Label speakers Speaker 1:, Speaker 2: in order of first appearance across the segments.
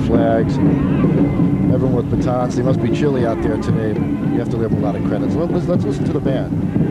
Speaker 1: flags, and everyone with batons. They must be chilly out there today, but you have to give them a lot of credit. So let's listen to the band.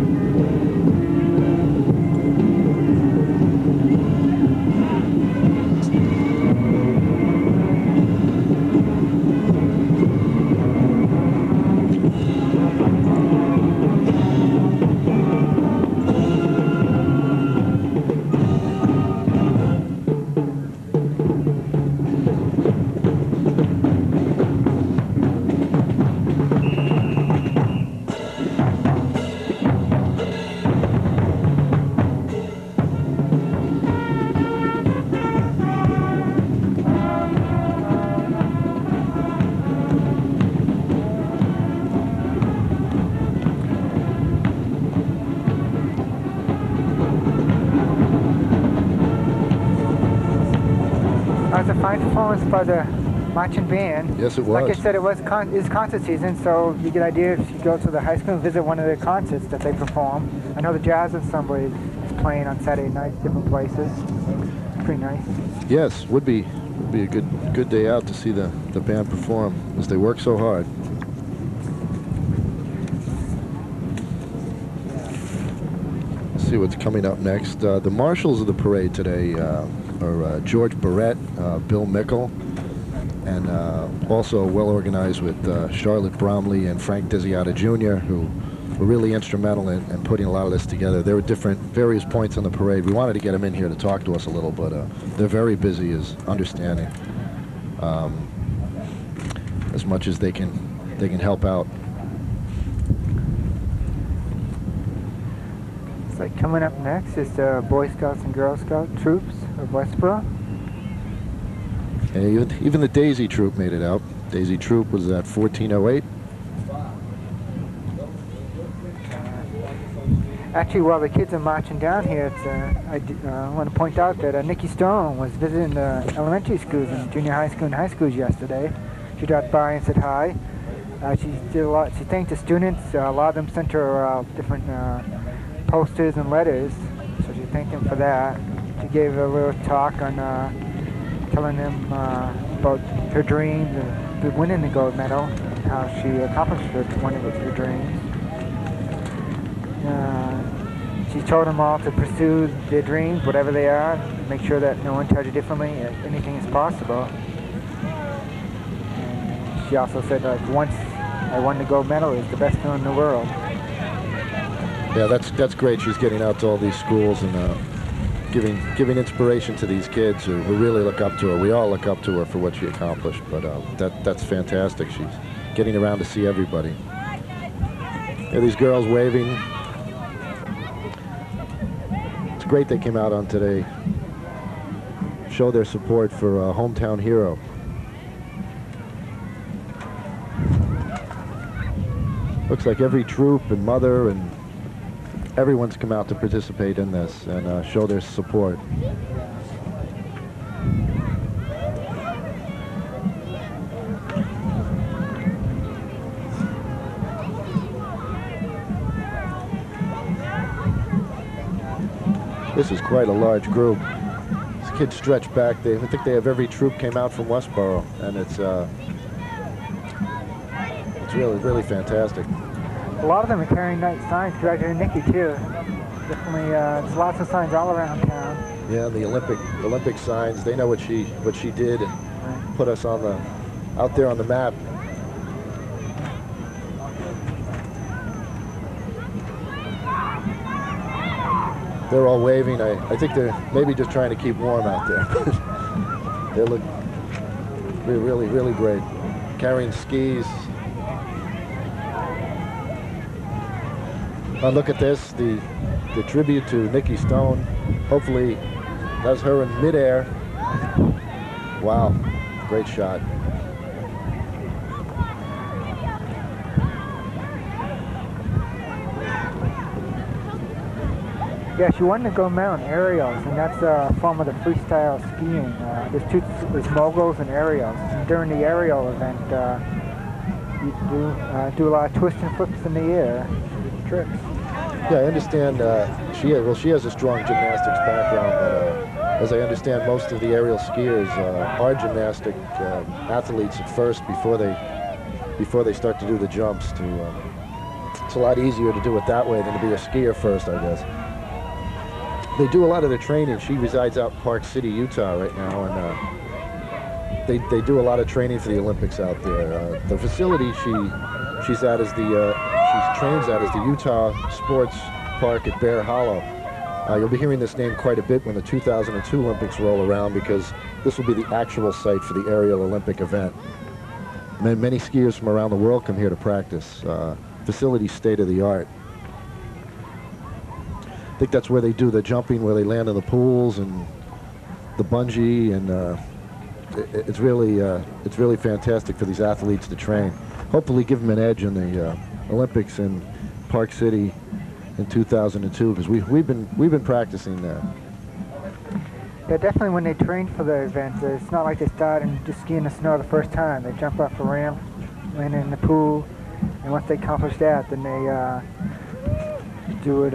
Speaker 2: That was a fine performance by the marching band.
Speaker 1: Yes, it was.
Speaker 2: Like I said, it's concert season, so you get an idea if you go to the high school and visit one of their concerts that they perform. I know the Jazz Ensemble is playing on Saturday nights, different places. Pretty nice.
Speaker 1: Yes, would be a good day out to see the band perform, as they work so hard. Let's see what's coming up next. The marshals of the parade today are George Barrett, Bill Mickle, and also well organized with Charlotte Bromley and Frank Desiata Jr., who were really instrumental in putting a lot of this together. There were various points on the parade. We wanted to get them in here to talk to us a little, but they're very busy, as understanding, as much as they can help out.
Speaker 2: Like coming up next is the Boy Scouts and Girl Scout troops of Westborough.
Speaker 1: And even the Daisy Troop made it out. Daisy Troop was at 1408.
Speaker 2: Actually, while the kids are marching down here, I want to point out that Nikki Stone was visiting the elementary schools and junior high school and high schools yesterday. She dropped by and said hi. She did a lot. She thanked the students. A lot of them sent her different posters and letters, so she thanked them for that. She gave a little talk on telling them about her dreams and winning the gold medal, and how she accomplished one of her dreams. She told them all to pursue their dreams, whatever they are, make sure that no one tells you differently, anything is possible. And she also said, like, once I won the gold medal, it's the best feeling in the world.
Speaker 1: Yeah, that's great. She's getting out to all these schools and giving inspiration to these kids who really look up to her. We all look up to her for what she accomplished, but that's fantastic. She's getting around to see everybody. Yeah, these girls waving. It's great they came out on today. Show their support for a hometown hero. Looks like every troop and mother and everyone's come out to participate in this and show their support. This is quite a large group. These kids stretch back. I think they have every troop came out from Westborough, and it's really fantastic.
Speaker 2: A lot of them are carrying nice signs. Congratulating Nikki too. Definitely, there's lots of signs all around town.
Speaker 1: Yeah, the Olympic signs. They know what she did and put us out there on the map. They're all waving. I think they're maybe just trying to keep warm out there. They look really great. Carrying skis. Look at this, the tribute to Nikki Stone. Hopefully that's her in midair. Wow, great shot.
Speaker 2: Yeah, she won the gold medal in aerials, and that's a form of the freestyle skiing. There's moguls and aerials. And during the aerial event, you do a lot of twists and flips in the air, tricks.
Speaker 1: Yeah, I understand. She has a strong gymnastics background, but as I understand, most of the aerial skiers are gymnastic athletes at first before they start to do the jumps. It's a lot easier to do it that way than to be a skier first, I guess. They do a lot of their training. She resides out in Park City, Utah right now, and they do a lot of training for the Olympics out there. The facility she's at is she trains at is the Utah Sports Park at Bear Hollow. You'll be hearing this name quite a bit when the 2002 Olympics roll around, because this will be the actual site for the aerial Olympic event. Many skiers from around the world come here to practice. Facility state-of-the-art. I think that's where they do the jumping, where they land in the pools and the bungee, and it's really fantastic for these athletes to train. Hopefully give them an edge in the Olympics in Park City in 2002, because we've been practicing there.
Speaker 2: Yeah, definitely when they train for the event, it's not like they start and just ski in the snow the first time. They jump off a ramp, land in the pool, and once they accomplish that, then they do it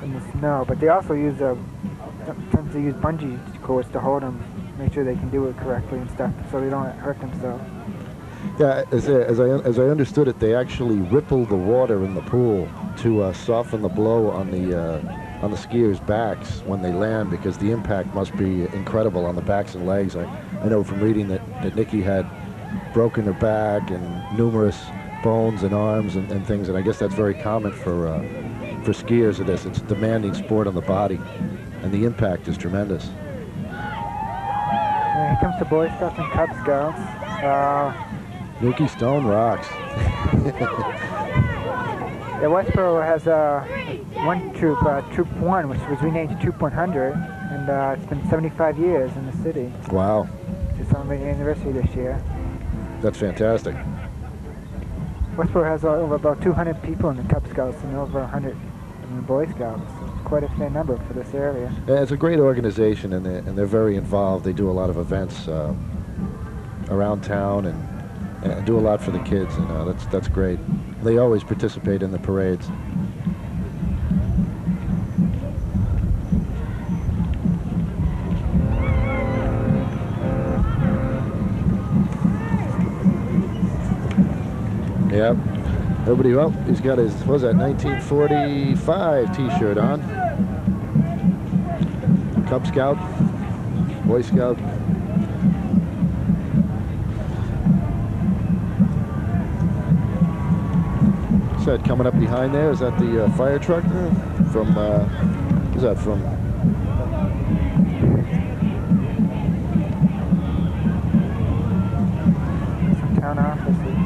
Speaker 2: in the snow. But they also use sometimes they use bungee cords to hold them, make sure they can do it correctly and stuff, so they don't hurt themselves.
Speaker 1: Yeah, as I understood it, they actually ripple the water in the pool to soften the blow on the skiers' backs when they land, because the impact must be incredible on the backs and legs. I know from reading that Nikki had broken her back and numerous bones and arms and things, and I guess that's very common for skiers of this. It's a demanding sport on the body, and the impact is tremendous.
Speaker 2: When it comes to Boy Scouts and Cub Scouts,
Speaker 1: Nikki Stone rocks.
Speaker 2: Yeah, Westborough has one troop, Troop 1, which was renamed to Troop 100, and it's been 75 years in the city.
Speaker 1: Wow.
Speaker 2: It's on the anniversary this year.
Speaker 1: That's fantastic.
Speaker 2: Westborough has over about 200 people in the Cub Scouts and over 100 in the Boy Scouts. Quite a fair number for this area.
Speaker 1: Yeah, it's a great organization, and they're very involved. They do a lot of events around town and do a lot for the kids, and that's great. They always participate in the parades. Yep. Everybody, well, he's got his, what was that, 1945 t-shirt on. Cub Scout, Boy Scout. What's that coming up behind there? Is that the fire truck there? From, who's that from?
Speaker 2: Some town offices.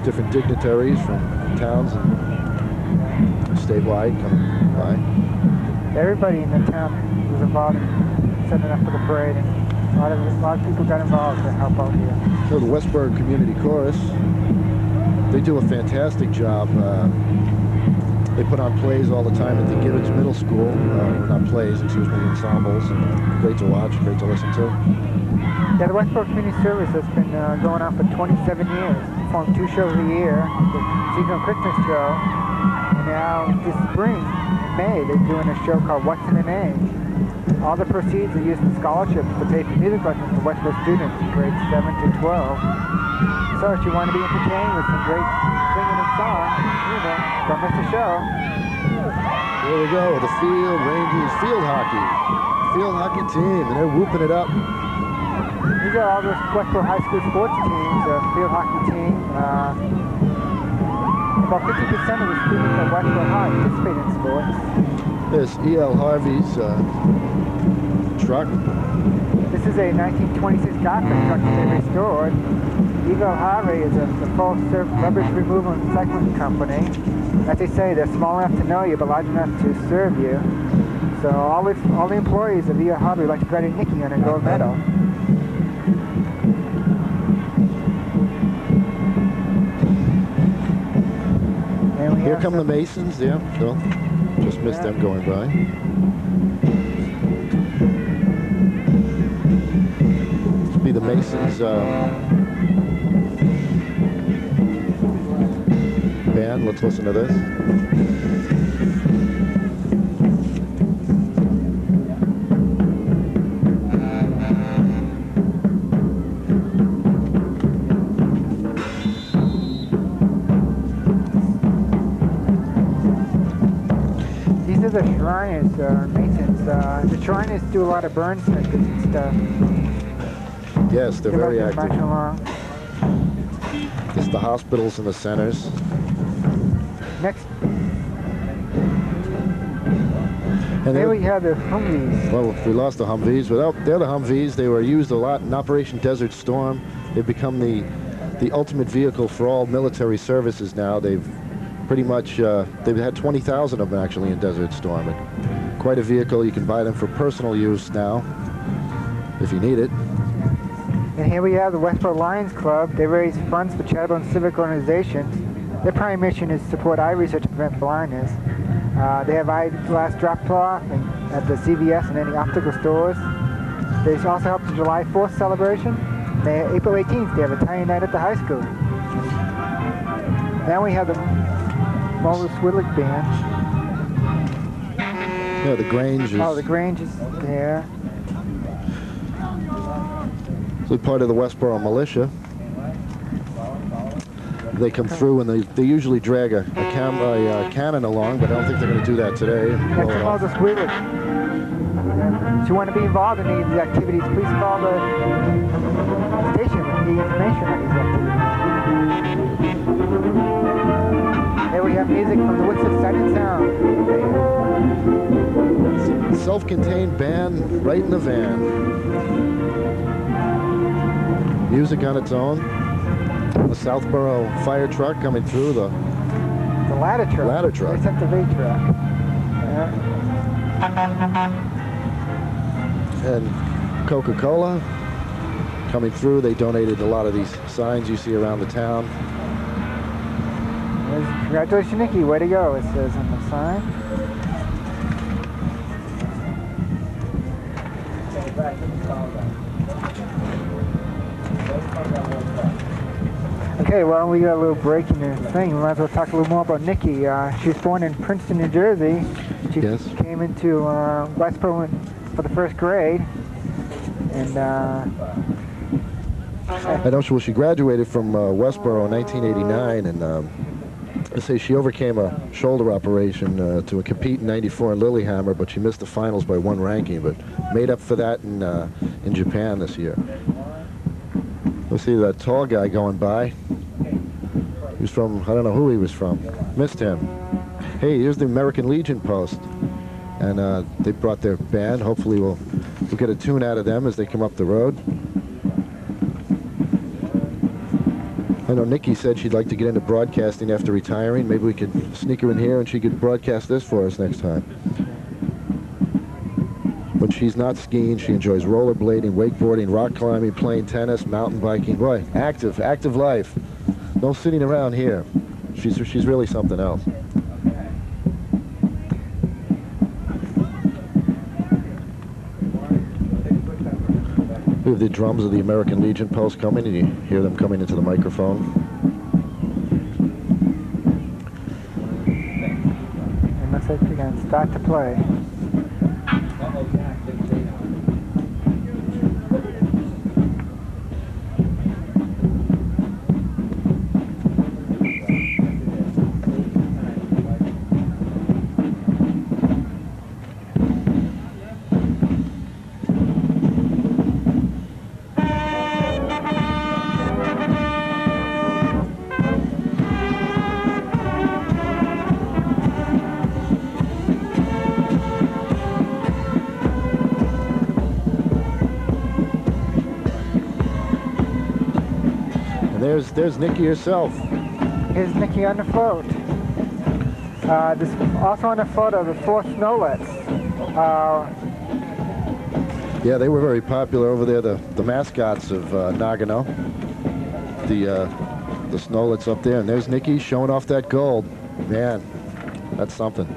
Speaker 1: Different dignitaries from towns and statewide coming by.
Speaker 2: Everybody in the town was involved in setting up for the parade, and a lot of people got involved to help out here.
Speaker 1: So the Westborough Community Chorus, they do a fantastic job. They put on plays all the time at the Gibbons Middle School. Not plays, excuse me, ensembles. Great to watch, great to listen to.
Speaker 2: Yeah, the Westborough Community Service has been going on for 27 years. Performed 2 shows a year, the seasonal Christmas show, and now this spring, May, they're doing a show called What's in a Name. All the proceeds are used in scholarships to pay for music lessons for Westborough students in grades 7 to 12. So if you want to be entertained with some great singing and song, don't miss the show.
Speaker 1: Here we go, the Field Rangers field hockey team, and they're whooping it up.
Speaker 2: These are all the Westborough High School sports teams, field hockey team. About 50% of the students at Westborough High participate in sports.
Speaker 1: There's E.L. Harvey's truck.
Speaker 2: This is a 1926 garbage truck that they restored. E.L. Harvey is a full-service rubbish removal and recycling company. As they say, they're small enough to know you, but large enough to serve you. So all the employees of E.L. Harvey like to credit Nikki on a gold medal.
Speaker 1: Here come the Masons, yeah, so just missed them going by. This will be the Masons let's listen to this.
Speaker 2: These are the Shriners, Masons. The Shriners do a lot of burn snippets and stuff.
Speaker 1: Yes, they're very active.
Speaker 2: Marching along.
Speaker 1: It's the hospitals and the centers.
Speaker 2: Next,
Speaker 1: And
Speaker 2: there we have the Humvees.
Speaker 1: well, we lost the Humvees, but they're the Humvees. They were used a lot in Operation Desert Storm. They've become the ultimate vehicle for all military services now. They've pretty much, they've had 20,000 of them actually in Desert Storm. And quite a vehicle. You can buy them for personal use now, if you need it.
Speaker 2: And here we have the Westborough Lions Club. They raise funds for charitable and civic organizations. Their primary mission is to support eye research and prevent blindness. They have eyeglass drop-off at the CVS and any optical stores. They also help the July 4th celebration. April 18th, they have Italian night at the high school. Now we have the Mulder Swidlick Band.
Speaker 1: Yeah, the Grange is...
Speaker 2: Oh, the Grange is there.
Speaker 1: They're part of the Westborough militia. They come through and they usually drag a cannon along, but I don't think they're going to do that today.
Speaker 2: That's Mulder Swidlick. If you want to be involved in these activities, please call the station with the information on these activities. Here we have music from the Wits of Sight and Sound.
Speaker 1: Self-contained band right in the van. Music on its own. The Southborough fire truck coming through the
Speaker 2: ladder truck.
Speaker 1: Ladder truck.
Speaker 2: Except the V truck.
Speaker 1: And Coca-Cola coming through. They donated a lot of these signs you see around the town.
Speaker 2: Congratulations, Nikki. Way to go, it says on the sign. Okay, well, we got a little break in the thing. We might as well talk a little more about Nikki. She was born in Princeton, New Jersey. She came into Westborough for the first grade. And
Speaker 1: I know she graduated from Westborough in 1989, and I say she overcame a shoulder operation to compete in '94 in Lillehammer, but she missed the finals by 1 ranking, but made up for that in Japan this year. Let's see that tall guy going by. He was from, I don't know who he was from. Missed him. Hey, here's the American Legion post. And they brought their band. Hopefully we'll get a tune out of them as they come up the road. I know Nikki said she'd like to get into broadcasting after retiring. Maybe we could sneak her in here and she could broadcast this for us next time. But she's not skiing. She enjoys rollerblading, wakeboarding, rock climbing, playing tennis, mountain biking. Boy, active life. No sitting around here. She's really something else. We have the drums of the American Legion post coming, and you hear them coming into the microphone.
Speaker 2: it looks like you're going to start to play.
Speaker 1: There's Nikki herself.
Speaker 2: Here's Nikki on the float. This also on the photo, the 4 Snowlets.
Speaker 1: Yeah, they were very popular over there. The mascots of Nagano. The Snowlets up there, and there's Nikki showing off that gold. Man, that's something.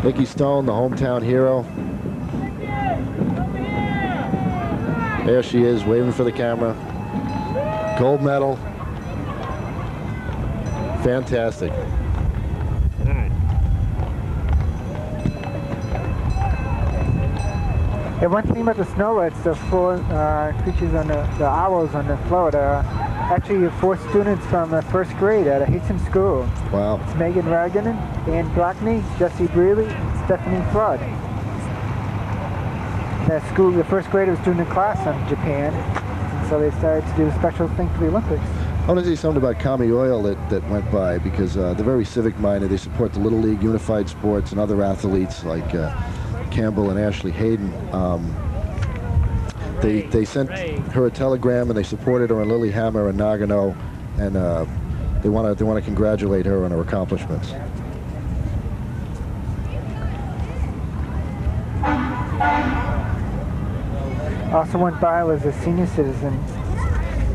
Speaker 1: Nikki Stone, the hometown hero. There she is, waving for the camera. Gold medal. Fantastic.
Speaker 3: All right.
Speaker 2: Yeah, one thing about the snowlets, the four creatures on the owls on the float, actually 4 students from first grade at a Hastings school.
Speaker 1: Wow.
Speaker 2: It's Megan Raganen, Ann Blackney, Jesse Brealey, Stephanie Flood. That school, the first grader was doing a class on Japan, and so they started to do a special thing for the Olympics.
Speaker 1: I want to say something about Kami Oil that went by, because they're very civic-minded. They support the Little League, Unified Sports, and other athletes like Campbell and Ashley Hayden. They sent her a telegram, and they supported her on Lillehammer and Nagano, and they want to congratulate her on her accomplishments.
Speaker 2: Also went by was a senior citizen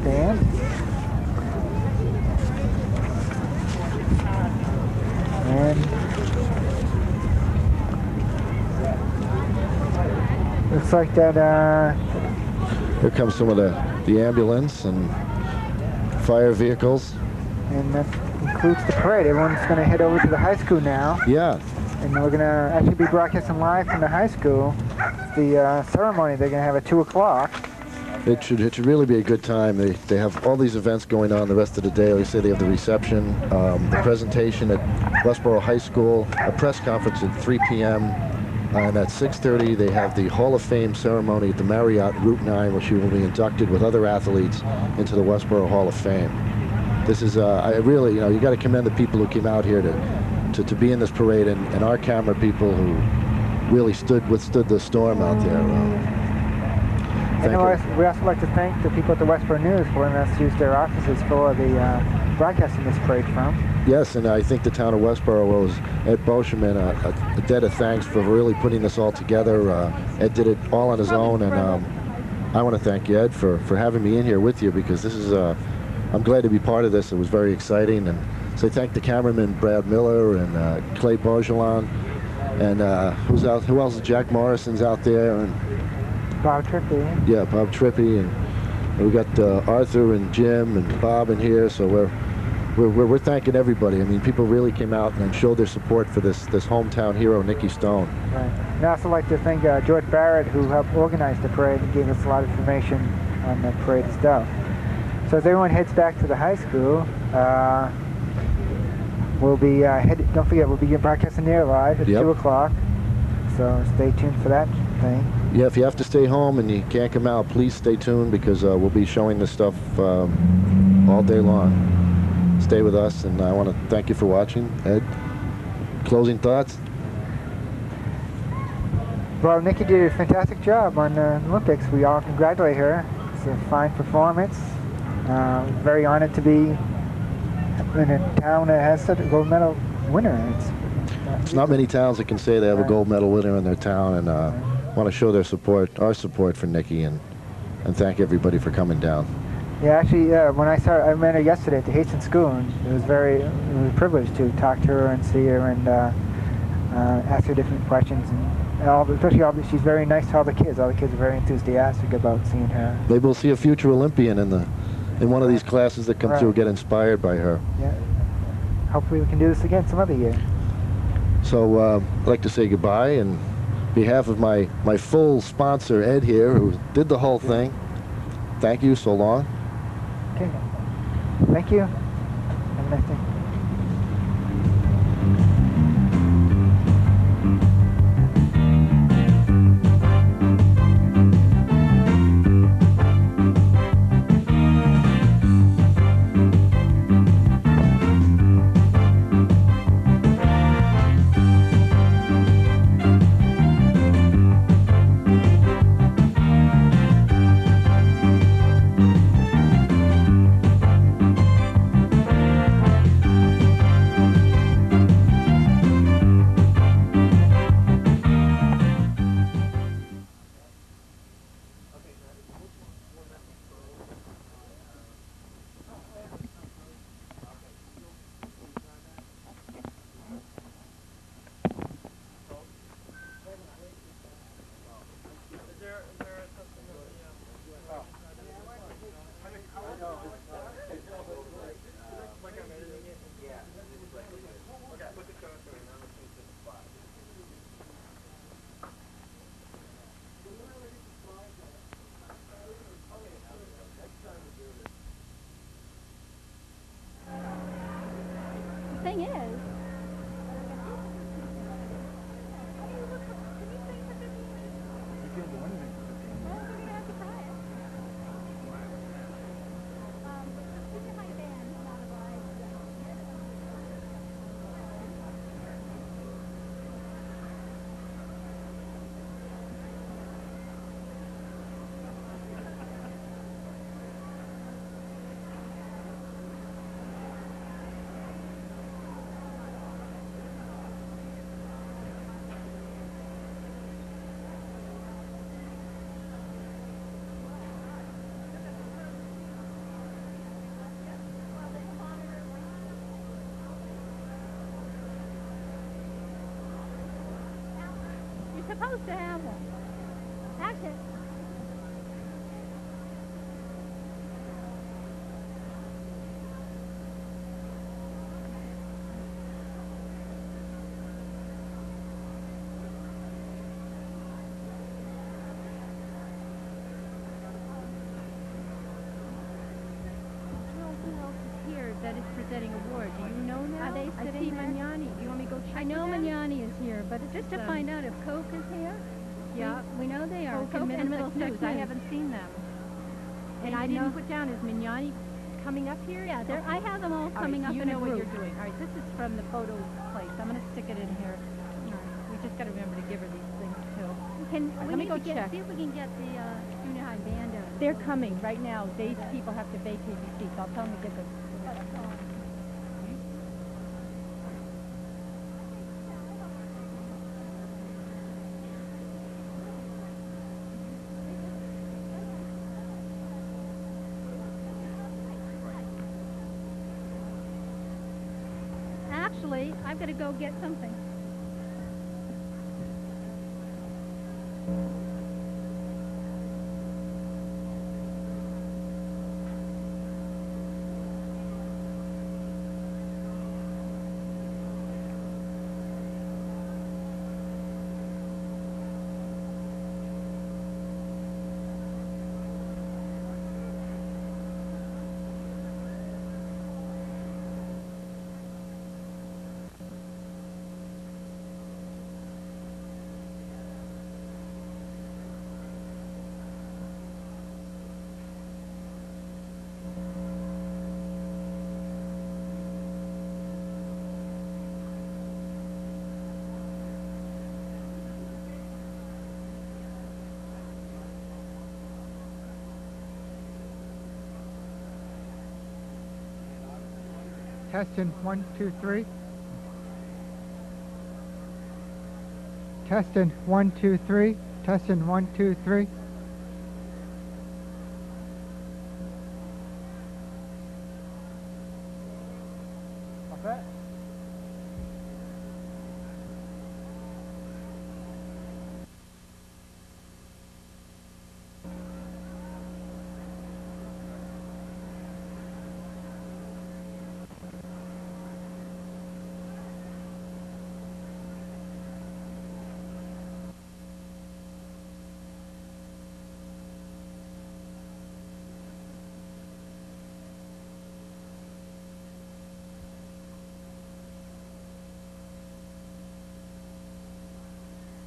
Speaker 2: band. And looks like that
Speaker 1: Here comes some of the ambulance and fire vehicles.
Speaker 2: and that concludes the parade. Everyone's going to head over to the high school now.
Speaker 1: Yeah.
Speaker 2: And we're going to actually be broadcasting live from the high school. The ceremony they're going to have at 2 o'clock.
Speaker 1: It should really be a good time. They have all these events going on the rest of the day. Like I say, they have the reception, the presentation at Westborough High School, a press conference at 3 p.m. And at 6:30, they have the Hall of Fame ceremony at the Marriott Route 9, where she will be inducted with other athletes into the Westborough Hall of Fame. This is, I really, you got to commend the people who came out here to be in this parade, and our camera people who really withstood the storm out there.
Speaker 2: And we also like to thank the people at the Westborough News for letting us use their offices for the broadcasting this parade from.
Speaker 1: Yes, and I think the town of Westborough owes Ed Boschman a debt of thanks for really putting this all together. Ed did it all on his own, and I want to thank you, Ed, for having me in here with you, because this is, I'm glad to be part of this. It was very exciting, and so I thank the cameraman Brad Miller and Clay Bourgelon, and who else? Jack Morrison's out there, and
Speaker 2: Bob Trippy.
Speaker 1: Yeah, Bob Trippy, and we got Arthur and Jim and Bob in here. So we're thanking everybody. I mean, people really came out and showed their support for this hometown hero, Nikki Stone.
Speaker 2: Right. And I'd also like to thank George Barrett, who helped organize the parade and gave us a lot of information on the parade stuff. So as everyone heads back to the high school, we'll be don't forget, we'll be broadcasting there live at 2 o'clock. So stay tuned for that thing.
Speaker 1: Yeah, if you have to stay home and you can't come out, please stay tuned, because we'll be showing this stuff all day long. Stay with us, and I want to thank you for watching. Ed, closing thoughts?
Speaker 2: Well, Nikki did a fantastic job on the Olympics. We all congratulate her. It's a fine performance. Very honored to be in a town that has such a gold medal winner.
Speaker 1: It's not many towns that can say they have a gold medal winner in their town, and want to show their support, our support for Nikki, and thank everybody for coming down.
Speaker 2: Yeah, actually, when I met her yesterday at the Hastings School, and it was a privilege to talk to her and see her and ask her different questions, and especially she's very nice to all the kids. All the kids are very enthusiastic about seeing her.
Speaker 1: Maybe we'll see a future Olympian in one of these classes that come through, get inspired by her.
Speaker 2: Yeah. Hopefully we can do this again some other year.
Speaker 1: So I'd like to say goodbye, and on behalf of my full sponsor, Ed here, who did the whole thing, thank you so long.
Speaker 2: Okay. Thank you. Have a nice day.
Speaker 4: supposed to have one. Actually,
Speaker 5: that is presenting award. Do you know now?
Speaker 4: Are they
Speaker 5: I
Speaker 4: sitting
Speaker 5: see
Speaker 4: there?
Speaker 5: Magnani. Do you want me to go check
Speaker 4: I know
Speaker 5: with them?
Speaker 4: Magnani is here, but it's just to find out if Coke is here.
Speaker 5: Yeah.
Speaker 4: We know they are.
Speaker 5: Coke and Middlesex News. I haven't seen them. And I didn't put down, is Magnani coming up here?
Speaker 4: Yeah, I have them all coming up
Speaker 5: you
Speaker 4: in a
Speaker 5: know
Speaker 4: group.
Speaker 5: what you're doing. All right, this is from the photo place. I'm going to stick it in here. All right. We just got to remember to give her these things, too.
Speaker 4: We
Speaker 5: let me
Speaker 4: need
Speaker 5: go
Speaker 4: to
Speaker 5: check.
Speaker 4: see if we can get the junior high band out.
Speaker 5: They're coming right now. These people have to vacate these seats. I'll tell them to get them.
Speaker 4: Actually, I've got to go get something.
Speaker 2: Testing 1, 2, 3. Testing 1, 2, 3. Testing 1, 2, 3. What's that?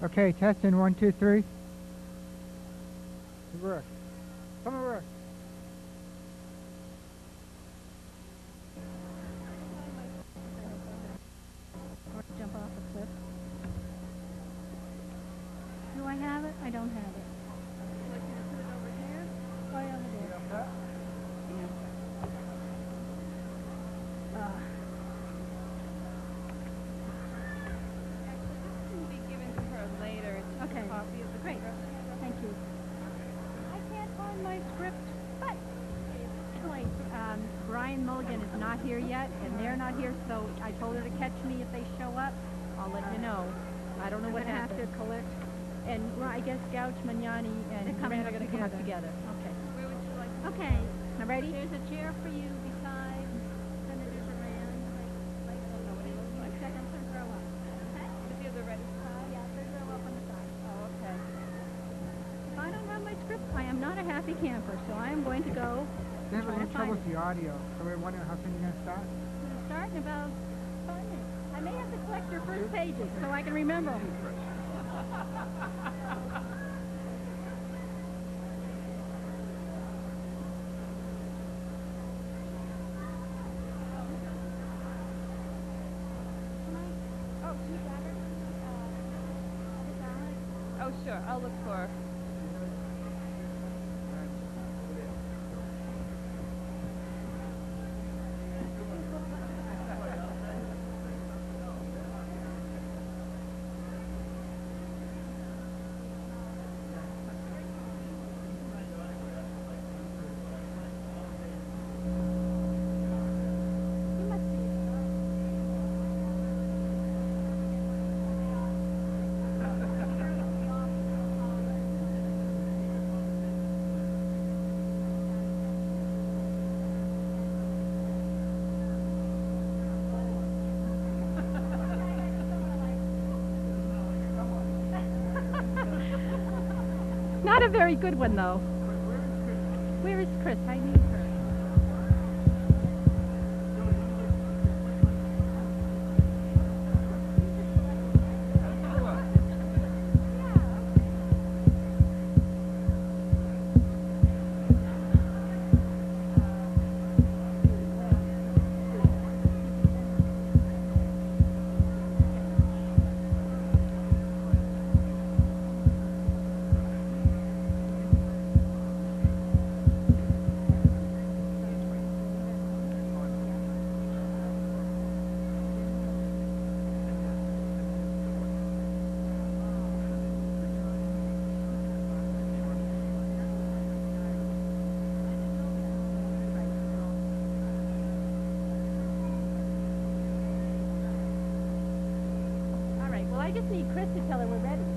Speaker 2: Okay, testing 1, 2, 3. Reverse. Come reverse.
Speaker 4: Or jump off a cliff. Do I have it? I don't have it.
Speaker 5: Put it over here.
Speaker 4: Oh, yeah, over there. Okay. Great. Thank you.
Speaker 5: I can't find my script, but anyway, Brian Mulligan is not here yet, and they're not here, so I told her to catch me if they show up. I'll let you know. I don't know what happened.
Speaker 4: Have to collect.
Speaker 5: And well, I guess Gouch, Magnani, and Grant are going to come up together. Okay.
Speaker 3: Where would you like to
Speaker 4: Okay.
Speaker 5: Now ready?
Speaker 4: There's a chair for you beside Senator Duran. Like second row up. Okay?
Speaker 3: Is the other ready?
Speaker 4: Yeah, third row up on the side.
Speaker 5: Oh, okay.
Speaker 4: If I don't have my script, I am not a happy camper, so I am going to go
Speaker 2: They have a
Speaker 4: try to
Speaker 2: little trouble
Speaker 4: find
Speaker 2: with the audio, so we're wondering how soon you're going to start.
Speaker 4: We'll start in about 5 minutes. I may have to collect your first pages so I can remember them.
Speaker 3: Oh, you got her? Oh, sure. I'll look for her.
Speaker 5: a very good one, though. Where is Chris? I need her. I just need Chris to tell her we're ready.